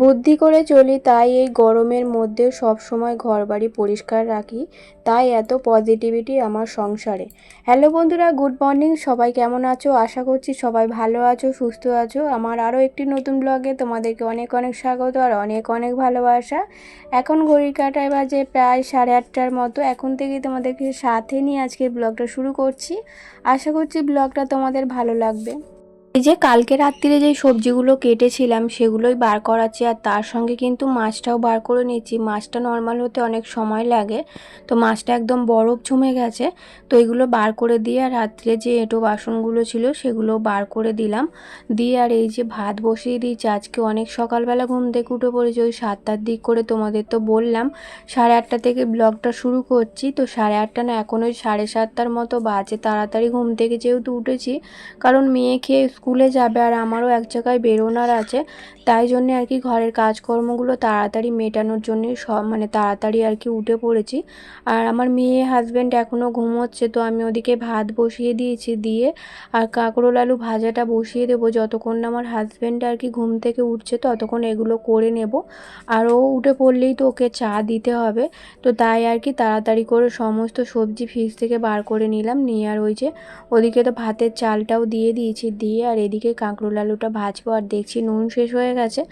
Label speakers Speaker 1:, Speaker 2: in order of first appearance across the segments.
Speaker 1: বুদ্ধি করে চলি, তাই এই গরমের মধ্যে সব সময় ঘরবাড়ি পরিষ্কার রাখি। তাই এত পজিটিভিটি আমার সংসারে। হ্যালো বন্ধুরা, গুড মর্নিং। সবাই কেমন আছো? আশা করছি সবাই ভালো আছো, সুস্থ আছো। আমার আরও একটি নতুন ব্লগে তোমাদেরকে অনেক অনেক স্বাগত আর অনেক অনেক ভালোবাসা। এখন ঘড়ির কাঁটায় বাজে প্রায় 8:30টার মতো। এখন থেকে তোমাদেরকে সাথে নিয়ে আজকের ব্লগটা শুরু করছি। আশা করছি ব্লগটা তোমাদের ভালো লাগবে। এই যে কালকে রাত্রিরে যে সবজিগুলো কেটেছিলাম সেগুলোই বার করাচ্ছি, আর তার সঙ্গে কিন্তু মাছটাও বার করে নিচ্ছি। মাছটা নর্মাল হতে অনেক সময় লাগে, তো মাছটা একদম বরফ জমে গেছে। তো এগুলো বার করে দিয়ে আর রাত্রে যে এঁটো বাসনগুলো ছিল সেগুলো বার করে দিলাম। দিয়ে আর এই যে ভাত বসিয়ে দিয়েছি। আজকে অনেক সকালবেলা ঘুম থেকে উঠে পড়েছি, ওই 7টার দিক করে। তোমাদের তো বললাম 8:30 থেকে ব্লগটা শুরু করছি। তো 8:30 না, এখন ওই 7:30টার মতো বাজে। তাড়াতাড়ি ঘুম থেকে যেহেতু উঠেছি, কারণ মেয়ে খেয়ে স্কুলে যাবে আর আমারও এক জায়গায় বেরোনার আছে, তাই জন্যে আর কি ঘরের কাজকর্মগুলো তাড়াতাড়ি মেটানোর জন্যই তাড়াতাড়ি আর কি উঠে পড়েছি। আর আমার মেয়ে হাজব্যান্ড এখনও ঘুমোচ্ছে, তো আমি ওদিকে ভাত বসিয়ে দিয়েছি। দিয়ে আর কাঁকরোল আলু ভাজাটা বসিয়ে দেবো। যতক্ষণ না আমার হাজব্যান্ড আর কি ঘুম থেকে উঠছে ততক্ষণ এগুলো করে নেব। আর ও উঠে পড়লেই তো ওকে চা দিতে হবে, তো তাই আর কি তাড়াতাড়ি করে সমস্ত সবজি ফ্রিজ থেকে বার করে নিলাম। নিয়ে আর ওই যে ওদিকে তো ভাতের চালটাও দিয়ে দিয়েছি। দিয়ে আর এদিকে কাঁকরোল আলুটা ভাজবো। আর দেখছি নুন শেষ হয়ে গেছে।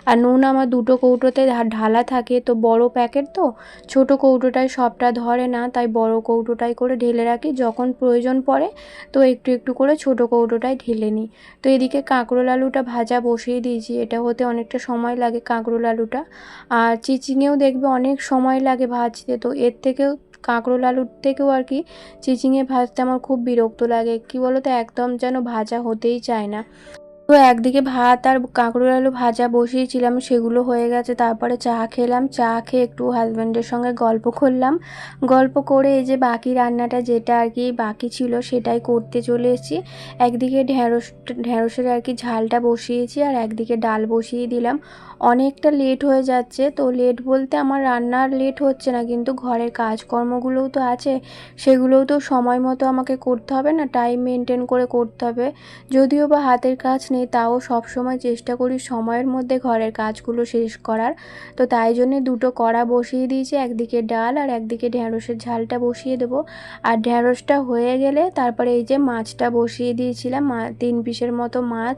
Speaker 1: আর নুন আমার দুটো কৌটোতে ঢালা থাকে, তো বড় প্যাকেট তো, ছোট কৌটোটায় সবটা ধরে না, তাই বড় কৌটোটাই করে ঢেলে রাখি। যখন প্রয়োজন পড়ে তো একটু একটু করে ছোট কৌটোটায় ঢেলে নিই। তো এদিকে কাঁকরোল আলুটা ভাজা বসিয়ে দিয়েছি। এটা হতে অনেকটা সময় লাগে কাঁকরোল আলুটা। আর চিচিঙেও দেখবে অনেক সময় লাগে ভাজতে, তো এর থেকেও কাঁকরোল আলুর থেকেও আর কি চিচিঙে ভাজতে আমার খুব বিরক্ত লাগে। কি বলো তো, একদম যেন ভাজা হতেই চায় না। তো একদিকে ভাত আর কাঁকরোল আলু ভাজা বসিয়েছিলাম, সেগুলো হয়ে গেছে। তারপরে চা খেলাম। চা খেয়ে একটু হাজব্যান্ডের সঙ্গে গল্প করলাম। গল্প করে এই যে বাকি রান্নাটা যেটা আর কি বাকি ছিল সেটাই করতে চলে এসেছি। একদিকে ঢ্যাঁড়সের আর কি ঝালটা বসিয়েছি, আর একদিকে ডাল বসিয়ে দিলাম। অনেকটা লেট হয়ে যাচ্ছে। তো লেট বলতে আমার রান্নার লেট হচ্ছে না, কিন্তু ঘরের কাজকর্মগুলোও তো আছে, সেগুলোও তো সময় মতো আমাকে করতে হবে না, টাইম মেনটেন করে করতে হবে। যদিও বা হাতের কাজ নেই, তাও সব সময় চেষ্টা করি সময়ের মধ্যে ঘরের কাজগুলো শেষ করার। তো তাই জন্যে দুটো কড়া বসিয়ে দিয়েছি, একদিকে ডাল আর একদিকে ঢ্যাঁড়সের ঝালটা বসিয়ে দেবো। আর ঢ্যাঁড়সটা হয়ে গেলে তারপরে এই যে মাছটা বসিয়ে দিয়েছিলাম। 3 পিসের মতো মাছ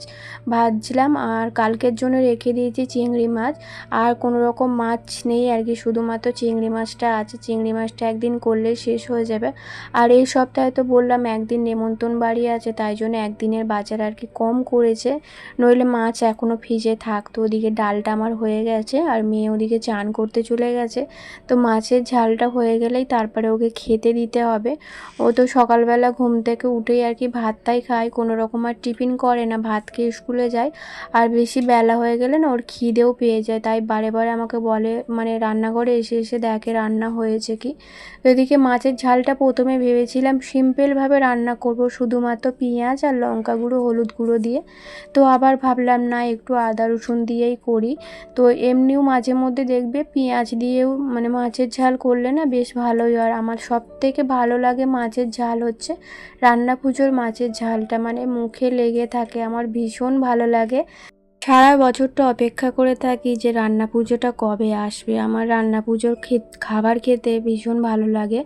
Speaker 1: ভাজছিলাম। আর কালকের জন্য রেখে দিয়েছি চিংড়ি মাছ। আর কোনো রকম মাছ নেই আর কি, শুধুমাত্র চিংড়ি মাছটা আছে। চিংড়ি মাছটা একদিন করলেই শেষ হয়ে যাবে। আর এই সপ্তাহে তো বললাম একদিন নেমন্তন্ন বাড়ি আছে, তাই জন্য একদিনের বাজার আর কি কম করেছে, নইলে মাছ এখনও ফ্রিজে থাকতো। ওদিকে ডালটা আমার হয়ে গেছে, আর মেয়ে ওদিকে চান করতে চলে গেছে। তো মাছের ঝালটা হয়ে গেলেই তারপরে ওকে খেতে দিতে হবে। ও তো সকালবেলা ঘুম থেকে উঠেই আর কি ভাতটাই খায়, কোনো রকম আর টিফিন করে না, ভাত খেয়ে স্কুলে যায়। আর বেশি বেলা হয়ে গেলে না ওর খিদেও পেয়ে যায়, তাই বারে বারে আমাকে বলে, রান্নাঘরে এসে এসে দেখে রান্না হয়েছে কি। এদিকে মাছের ঝালটা প্রথমে ভেবেছিলাম সিম্পলভাবে রান্না করব, শুধুমাত্র পেঁয়াজ আর লঙ্কা গুঁড়ো হলুদ গুঁড়ো দিয়ে। তো আবার ভাবলাম না, একটু আদা রসুন দিয়েই করি। তো এমনিও মাঝে মধ্যে দেখবে পেঁয়াজ দিয়েও মাছের ঝাল করলে না বেশ ভালোই হয়। আর আমার সবথেকে ভালো লাগে মাছের ঝাল হচ্ছে রান্না পুজোর মাছের ঝালটা, মুখে লেগে থাকে, আমার ভীষণ ভালো লাগে। সারা বছরটা অপেক্ষা করে থাকি যে রান্না পুজোটা কবে আসবে। আমার রান্না পুজোর খাবার খেতে ভীষণ ভালো লাগে।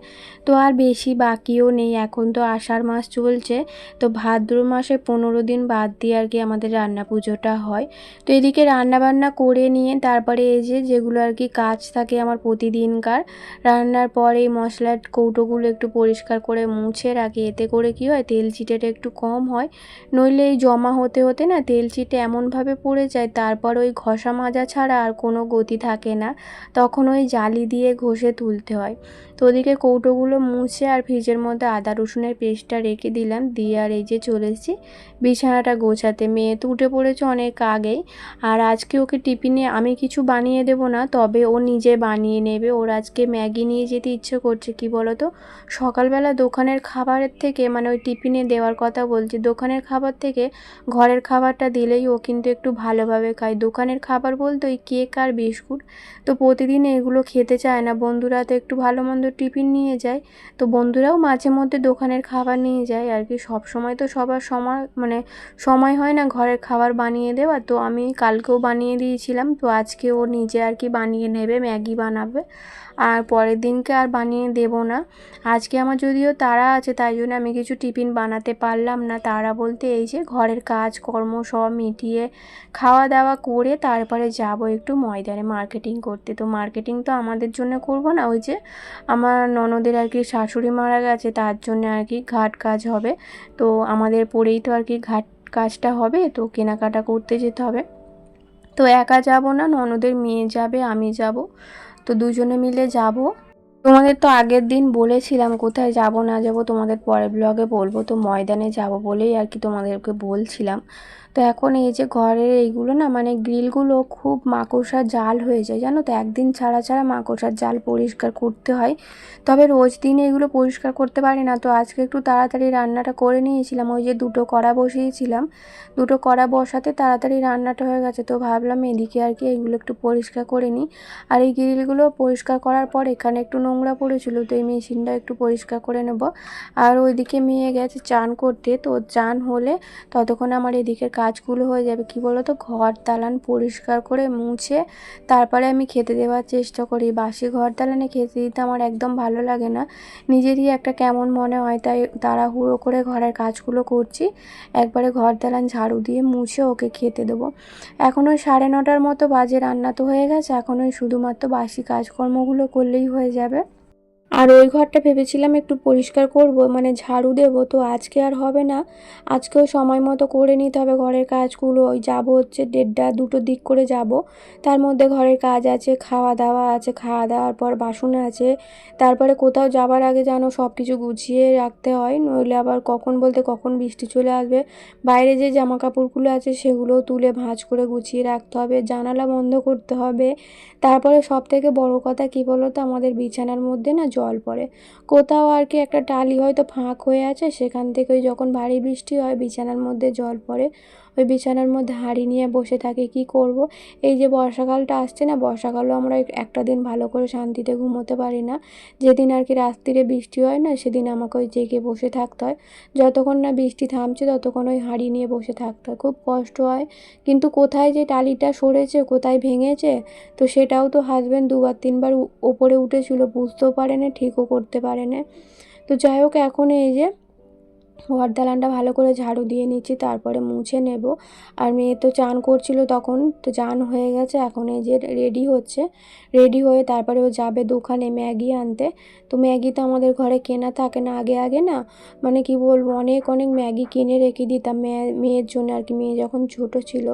Speaker 1: তো আর বেশি বাকিও নেই, এখন তো আষাঢ় মাস চলছে। তো ভাদ্র মাসে 15 দিন বাদ দিয়ে আর কি আমাদের রান্না পুজোটা হয়। তো এদিকে রান্না বান্না করে নিয়ে তারপরে এই যে যেগুলো আর কি কাজ থাকে আমার প্রতিদিনকার, রান্নার পর এই মশলার কৌটোগুলো একটু পরিষ্কার করে মুছে রাখি। এতে করে কি হয়, তেল চিটেটা একটু কম হয়। নইলে এই জমা হতে হতে না তেল চিটে এমনভাবে পড়ে যায়, তারপর ওই ঘষা মাজা ছাড়া আর কোনো গতি থাকে না, তখন ওই জালি দিয়ে ঘষে তুলতে হয়। তো ওদিকে কৌটোগুলো মুছে আর ফ্রিজের মধ্যে আদা রসুনের পেস্টটা রেখে দিলাম। দিয়ে আর এই যে চলে এসেছি বিছানাটা গোছাতে। মেয়ে তো উঠে পড়েছে অনেক আগেই। আর আজকে ওকে টিফিনে আমি কিছু বানিয়ে দেব না, তবে ও নিজে বানিয়ে নেবে। ওর আজকে ম্যাগি নিয়ে যেতে ইচ্ছে করছে। কি বলো তো, সকালবেলা দোকানের খাবারের থেকে ওই টিফিনে দেওয়ার কথা বলছি, দোকানের খাবার থেকে ঘরের খাবারটা দিলেই ও কিন্তু একটু ভালোভাবে খাই। দোকানের খাবার বলতে ওই কেক আর বিস্কুট, তো প্রতিদিন এগুলো খেতে চায় না। বন্ধুরা তো একটু ভালো মন্দ টিফিন নিয়ে যায়, তো বন্ধুরাও মাঝে মধ্যে দোকানের খাবার নিয়ে যায় আর কি। সব সময় তো সবার সময় হয় না ঘরের খাবার বানিয়ে দেওয়া। তো আমি কালকেও বানিয়ে দিয়েছিলাম, তো আজকে ও নিজে আর কি বানিয়ে নেবে, ম্যাগি বানাবে। আর পরের দিনকে আর বানিয়ে দেব না। আজকে আমার যদিও তাড়া আছে, তাই জন্য আমি কিছু টিফিন বানাতে পারলাম না। তাড়া বলতে এই যে ঘরের কাজকর্ম সব মিটিয়ে খাওয়া দাওয়া করে তারপরে যাব একটু ময়দানে মার্কেটিং করতে। তো মার্কেটিং তো আমাদের জন্য করব না, ওই যে আমার ননদের আর কি শাশুড়ি মারা গেছে, তার জন্য আর কি ঘাট কাজ হবে। তো আমাদের পরেই তো আর কি ঘাট কাজটা হবে, তো কেনাকাটা করতে যেতে হবে। তো একা যাব না, ননদের মেয়ে যাবে, আমি যাব, তো দুজনে মিলে যাব। তোমাদের তো আগের দিন বলেছিলাম কোথায় যাব না যাব, তোমাদের পরের ব্লগে বলবো। তো ময়দানে যাব বলেই আর কি তোমাদেরকে বলছিলাম। তো এখন এই যে ঘরের এইগুলো না, মানে গ্রিলগুলো খুব মাকড়সার জাল হয়ে যায় জানো তো। একদিন ছাড়া ছাড়া মাকড়সার জাল পরিষ্কার করতে হয়, তবে রোজ দিনে এগুলো পরিষ্কার করতে পারি না। তো আজকে একটু তাড়াতাড়ি রান্নাটা করে নিয়েছিলাম, ওই যে দুটো কড়া বসিয়েছিলাম, দুটো কড়া বসাতে তাড়াতাড়ি রান্নাটা হয়ে গেছে। তো ভাবলাম এদিকে আর কি এগুলো একটু পরিষ্কার করে নিই। আর এই গ্রিলগুলো পরিষ্কার করার পর এখানে একটু নোংরা পড়েছিল, তো এই মেশিনটা একটু পরিষ্কার করে নেব। আর ওইদিকে মেয়ে গেছে চান করতে, তো চান হলে ততক্ষণ আমার এদিকের কাজগুলো হয়ে যাবে। কি বলো তো, ঘর দালান পরিষ্কার করে মুছে তারপরে আমি খেতে দেওয়ার চেষ্টা করি। বাসি ঘর দালানে খেতে দিতে আমার একদম ভালো লাগে না, নিজেরই একটা কেমন মনে হয়। তাই তাড়াহুড়ো করে ঘরের কাজগুলো করছি, একবারে ঘর দালান ঝাড়ু দিয়ে মুছে ওকে খেতে দেবো। এখন ওই 9:30 মতো বাজে, রান্না তো হয়ে গেছে, এখন ওই শুধুমাত্র বাসি কাজকর্মগুলো করলেই হয়ে যাবে। আর ওই ঘরটা ভেবেছিলাম একটু পরিষ্কার করব, মানে ঝাড়ু দেবো, তো আজকে আর হবে না। আজকেও সময় মতো করে নিতে হবে ঘরের কাজগুলো। ওই যাবো হচ্ছে 1:30 2টোর দিক করে যাব। তার মধ্যে ঘরের কাজ আছে, খাওয়া দাওয়া আছে, খাওয়া দাওয়ার পর বাসন আছে, তারপরে কোথাও যাবার আগে যেন সব কিছু গুছিয়ে রাখতে হয়, নইলে আবার কখন বলতে কখন বৃষ্টি চলে আসবে। বাইরে যে জামা কাপড়গুলো আছে সেগুলোও তুলে ভাঁজ করে গুছিয়ে রাখতে হবে, জানালা বন্ধ করতে হবে। তারপরে সব থেকে বড় কথা কী বলো তো, আমাদের বিছানার মধ্যে না জল পড়ে। কোথাও আর কি একটা টালি হয়তো ফাঁক হয়ে আছে, সেখান থেকে ওই যখন ভারী বৃষ্টি হয় বিছানার মধ্যে জল পড়ে। ওই বিছানার মধ্যে হাঁড়ি নিয়ে বসে থাকি, কি করব। এই যে বর্ষাকালটা আসছে না, বর্ষাকালেও আমরা একটা দিন ভালো করে শান্তিতে ঘুমোতে পারি না। যেদিন আর কি রাত্রিরে বৃষ্টি হয় না, সেদিন আমাকে ওই জেগে বসে থাকতে হয়। যতক্ষণ না বৃষ্টি থামছে ততক্ষণ ওই হাঁড়ি নিয়ে বসে থাকতে হয়, খুব কষ্ট হয়। কিন্তু কোথায় যে টালিটা সরেছে, কোথায় ভেঙেছে, তো সেটাও তো হাজব্যান্ড 2-3 বার ওপরে উঠেছিল, বুঝতেও পারে না, ঠিকও করতে পারে না। তো যাই হোক, এখন এই যে ঘর দালানটা ভালো করে ঝাড়ু দিয়ে নিচ্ছি, তারপরে মুছে নেব। আর মেয়ে তো চান করছিল তখন, তো চান হয়ে গেছে, এখন এই যে রেডি হচ্ছে। রেডি হয়ে তারপরে ও যাবে দোকানে ম্যাগি আনতে। তো ম্যাগি তো আমাদের ঘরে কেনা থাকে না, আগে আগে না, মানে কি বলবো, অনেক অনেক ম্যাগি কিনে রেখে দিতাম মেয়ের জন্য আর কি, মেয়ে যখন ছোট ছিল।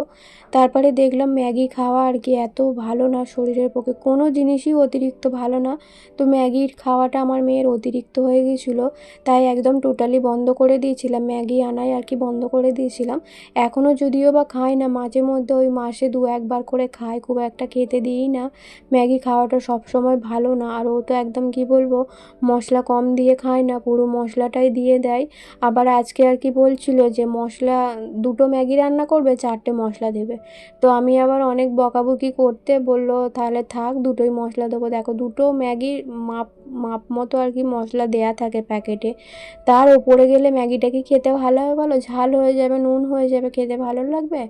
Speaker 1: তারপরে দেখলাম ম্যাগি খাওয়া আর কি এত ভালো না শরীরের পক্ষে, কোনো জিনিসই অতিরিক্ত ভালো না। তো ম্যাগির খাওয়াটা আমার মেয়ের অতিরিক্ত হয়ে গিয়েছিলো, তাই একদম টোটালি বন্ধ করে দিয়েছিলাম, ম্যাগি আনাই আর কি বন্ধ করে দিয়েছিলাম। এখনও যদিও বা খাই না, মাঝে মধ্যে ওই মাসে 2-1 বার করে খাই, খুব একটা খেতে দিই না। ম্যাগি খাওয়াটা সবসময় ভালো না। আর ও তো একদম কি বলবো, মশলা কম দিয়ে খায় না, পুরো মশলাটাই দিয়ে দেয়। আবার আজকে আর কি বলছিল যে মশলা, 2টো ম্যাগি রান্না করবে, 4টে মশলা দেবে। তো আমি আবার অনেক বকাবকি করতে বললো তাহলে থাক, 2টোই মশলা দেবো। দেখো, 2টো ম্যাগির মাপ মাপ মতো আর কি মশলা দেয়া থাকে প্যাকেটে, তার ওপরে গেলে ম্যাগিটা কি খেতে ভালো হবে বলো? ঝাল হয়ে যাবে, নুন হয়ে যাবে, খেতে ভালো লাগবে?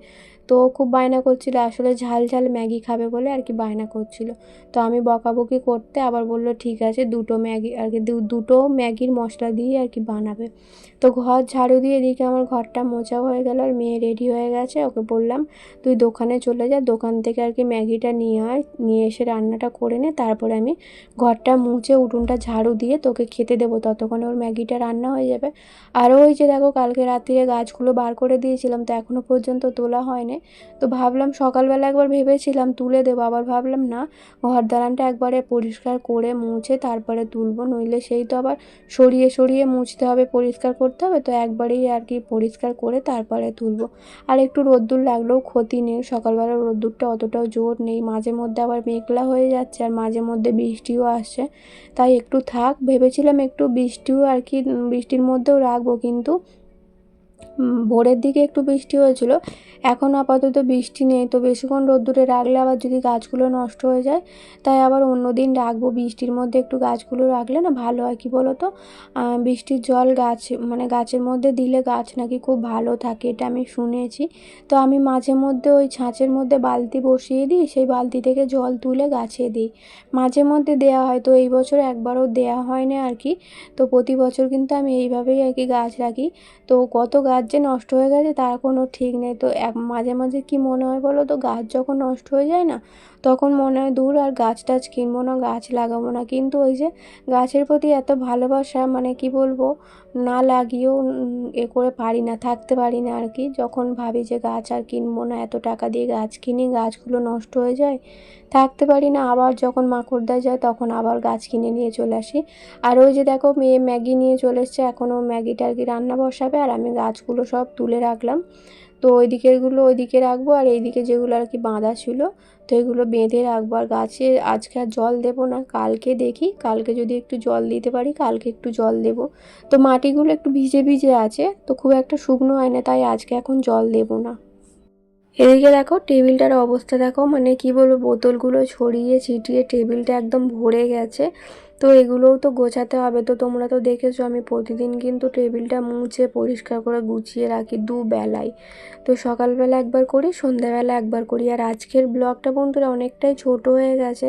Speaker 1: তো খুব বায়না করছিল, আসলে ঝাল ঝাল ম্যাগি খাবে বলে আর কি বায়না করছিল। তো আমি বকাবকি করতে আবার বলল ঠিক আছে, 2টো ম্যাগি আর কি, 2টো ম্যাগির মশলা দিয়ে আর কি বানাবে। তো ঘর ঝাড়ু দিয়ে এদিকে আমার ঘরটা মোছা হয়ে গেল, আর মেয়ে রেডি হয়ে গেছে। ওকে বললাম তুই দোকানে চলে যা, দোকান থেকে আর কি ম্যাগিটা নিয়ে আয়, নিয়ে এসে রান্নাটা করে নে, তারপরে আমি ঘরটা মুছে উঠোনটা ঝাড়ু দিয়ে তোকে খেতে দেবো, ততক্ষণে ওর ম্যাগিটা রান্না হয়ে যাবে। আরও ওই যে দেখো, কালকে রাত্রিরে গাছগুলো বার করে দিয়েছিলাম, তো এখনও পর্যন্ত তোলা হয়নি। তো ভাবলাম সকালবেলা একবার ভেবেছিলাম তুলে দেবো, আবার ভাবলাম না, ঘর দালানটা একবারে পরিষ্কার করে মুছে তারপরে তুলবো, নইলে সেই তো আবার সরিয়ে সরিয়ে মুছতে হবে, পরিষ্কার করতে হবে। তো একবারেই আর কি পরিষ্কার করে তারপরে তুলবো। আর একটু রোদ্দুর লাগলেও ক্ষতি নেই, সকালবেলা রোদ্দুরটা অতটাও জোর নেই, মাঝে মধ্যে আবার মেঘলা হয়ে যাচ্ছে, আর মাঝে মধ্যে বৃষ্টিও আসছে। তাই একটু থাক, ভেবেছিলাম একটু বৃষ্টিও আর কি, বৃষ্টির মধ্যেও রাখবো, কিন্তু ভোরের দিকে একটু বৃষ্টি হয়েছিল, এখন আপাতত বৃষ্টি নেই। তো বেশিক্ষণ রোদ্দুরে রাখলে আবার যদি গাছগুলো নষ্ট হয়ে যায়, তাই আবার অন্য দিন রাখবো। বৃষ্টির মধ্যে একটু গাছগুলো রাখলে না ভালো হয়, কী বলো তো, বৃষ্টির জল গাছ মানে গাছের মধ্যে দিলে গাছ নাকি খুব ভালো থাকে, এটা আমি শুনেছি। তো আমি মাঝে মধ্যে ওই ছাঁচের মধ্যে বালতি বসিয়ে দিই, সেই বালতি থেকে জল তুলে গাছে দিই, মাঝে মধ্যে দেওয়া হয়। তো এই বছর একবারও দেওয়া হয়নি আর কি। তো প্রতি বছর কিন্তু আমি এইভাবেই আর কি গাছ রাখি। তো কত গাছ যে নষ্ট হয়ে গেছে তার কোনো ঠিক নেই। তো মাঝে মাঝে কি মনে হয় বলো তো, গাছ যখন নষ্ট হয়ে যায় না, তখন মনে হয় দূর আর গাছ টাছ কিনবো না, গাছ লাগাবো না। কিন্তু ওই যে গাছের প্রতি এত ভালোবাসা, মানে কি বলবো, না লাগিয়েও এ করে পারি না, থাকতে পারি না আর কি। যখন ভাবি যে গাছ আর কিনবো না, এত টাকা দিয়ে গাছ কিনি, গাছগুলো নষ্ট হয়ে যায়, থাকতে পারি না। আবার যখন মাকড়দায় যায় তখন আবার গাছ কিনে নিয়ে চলে আসি। আর ওই যে দেখো মেয়ে ম্যাগি নিয়ে চলে এসছে, এখনও ম্যাগি ট্যাগি রান্না বসাবে, আর আমি গাছগুলো সব তুলে রাখলাম। তো ওইদিকেরগুলো ওইদিকে রাখবো, আর এইদিকে যেগুলো আর কি বাঁধা ছিল, তো এগুলো বেঁধে রাখবো। আর গাছে আজকে আর জল দেবো না, কালকে দেখি, কালকে যদি একটু জল দিতে পারি কালকে একটু জল দেবো। তো মাটিগুলো একটু ভিজে ভিজে আছে, তো খুব একটা শুকনো হয় না, তাই আজকে এখন জল দেবো না। এদিকে দেখো টেবিলটার অবস্থা দেখো, মানে কি বলবো, বোতলগুলো ছড়িয়ে ছিটিয়ে টেবিলটা একদম ভরে গেছে। তো এগুলোও তো গোছাতে হবে। তো তোমরা তো দেখেছো আমি প্রতিদিন কিন্তু টেবিলটা মুছে পরিষ্কার করে গুছিয়ে রাখি দুবেলায়। তো সকালবেলা একবার করি, সন্ধ্যাবেলা একবার করি। আর আজকের ব্লগটা বন্ধুরা অনেকটাই ছোট হয়ে গেছে।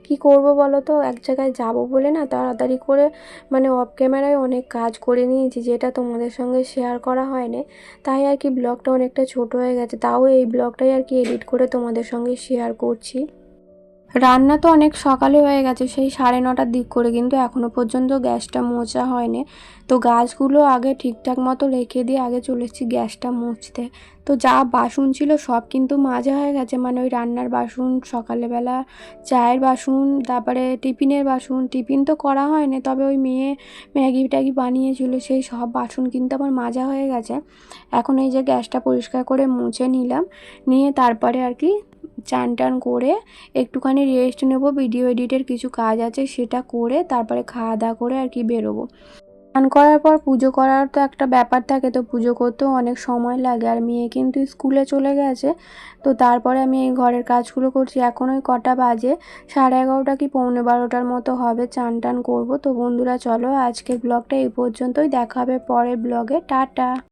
Speaker 1: কি করব বলো তো, এক জায়গায় যাব বলে না তাড়াতাড়ি করে মানে অফ ক্যামেরায় অনেক কাজ করে নিয়েছি, যেটা তোমাদের সঙ্গে শেয়ার করা হয়নি। তাই আর কি ব্লগটা অনেকটা ছোট হয়ে গেছে, তাও এই ব্লগটাই আর কি এডিট করে তোমাদের সঙ্গে শেয়ার করছি। রান্না তো অনেক সকালে হয়ে গেছে, সেই 9:30টার দিক করে, কিন্তু এখনও পর্যন্ত গ্যাসটা মোছা হয়নি। তো গাছগুলো আগে ঠিকঠাক মতো রেখে দিয়ে আগে চলে এসেছি গ্যাসটা মুছতে। তো যা বাসন ছিল সব কিন্তু মাজা হয়ে গেছে, মানে ওই রান্নার বাসন, সকালবেলা চায়ের বাসন, তারপরে টিফিনের বাসন, টিফিন তো করা হয়নি, তবে ওই মেয়ে ম্যাগি ট্যাগি বানিয়েছিল, সেই সব বাসন কিন্তু আমার মাজা হয়ে গেছে। এখন এই যে গ্যাসটা পরিষ্কার করে মুছে নিলাম, নিয়ে তারপরে আর কি চান টান করে একটুখানি রেস্ট নেব, ভিডিও এডিটের কিছু কাজ আছে সেটা করে তারপরে খাওয়া দাওয়া করে আর কি বেরোবো। স্নান করার পর পুজো করার তো একটা ব্যাপার থাকে, তো পুজো করতেও অনেক সময় লাগে। আর মেয়ে কিন্তু স্কুলে চলে গেছে, তো তারপরে আমি এই ঘরের কাজগুলো করছি। এখন ওই কটা বাজে, 11:30 কি 11:45 মতো হবে, চান টান করবো। তো বন্ধুরা চলো আজকের ব্লগটা এই পর্যন্তই, দেখা হবে পরের ব্লগে, টাটা।